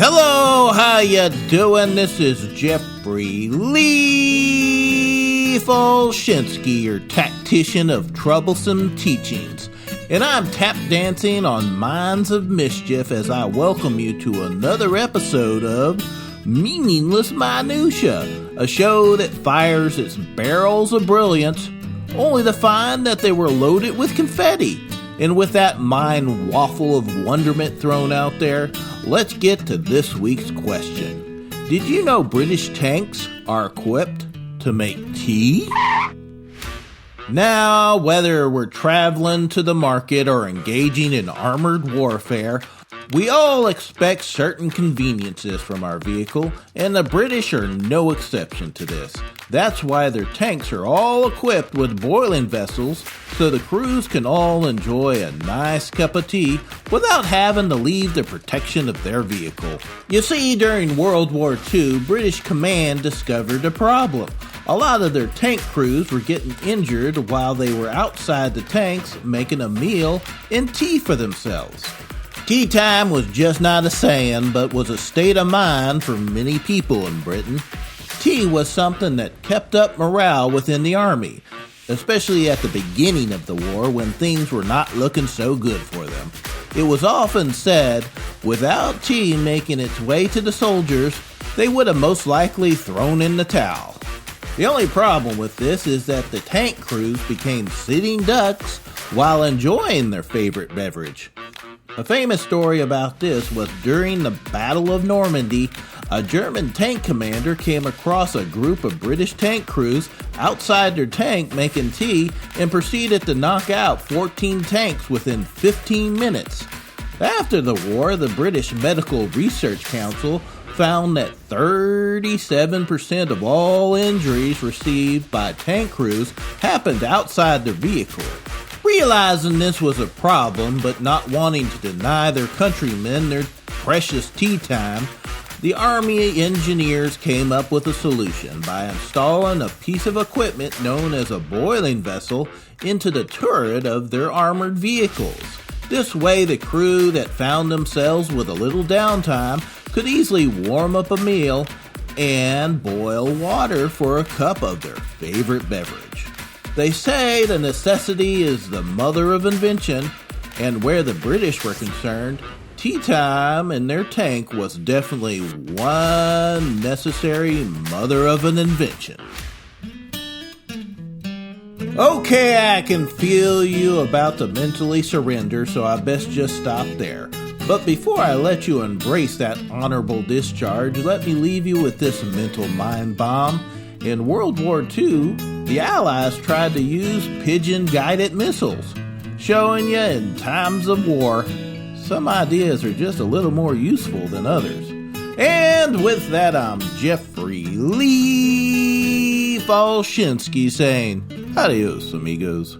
Hello, how ya doing? This is Jeffrey Lee Folschinsky, your tactician of troublesome teachings. And I'm tap dancing on Minds of Mischief as I welcome you to another episode of Meaningless Minutia, a show that fires its barrels of brilliance, only to find that they were loaded with confetti. And with that mind waffle of wonderment thrown out there, let's get to this week's question. Did you know British tanks are equipped to make tea? Now, whether we're traveling to the market or engaging in armored warfare, we all expect certain conveniences from our vehicle, and the British are no exception to this. That's why their tanks are all equipped with boiling vessels, so the crews can all enjoy a nice cup of tea without having to leave the protection of their vehicle. You see, during World War II, British command discovered a problem. A lot of their tank crews were getting injured while they were outside the tanks making a meal and tea for themselves. Tea time was just not a saying, but was a state of mind for many people in Britain. Tea was something that kept up morale within the army, especially at the beginning of the war when things were not looking so good for them. It was often said, without tea making its way to the soldiers, they would have most likely thrown in the towel. The only problem with this is that the tank crews became sitting ducks while enjoying their favorite beverage. A famous story about this was during the Battle of Normandy, a German tank commander came across a group of British tank crews outside their tank making tea and proceeded to knock out 14 tanks within 15 minutes. After the war, the British Medical Research Council found that 37% of all injuries received by tank crews happened outside their vehicle. Realizing this was a problem, but not wanting to deny their countrymen their precious tea time, the Army engineers came up with a solution by installing a piece of equipment known as a boiling vessel into the turret of their armored vehicles. This way, the crew that found themselves with a little downtime could easily warm up a meal and boil water for a cup of their favorite beverage. They say the necessity is the mother of invention, and where the British were concerned, tea time in their tank was definitely one necessary mother of an invention. Okay, I can feel you about to mentally surrender, so I best just stop there. But before I let you embrace that honorable discharge, let me leave you with this mental mind bomb. In World War II, the Allies tried to use pigeon-guided missiles, showing you in times of war, some ideas are just a little more useful than others. And with that, I'm Jeffrey Lee Folschinsky saying, adios, amigos.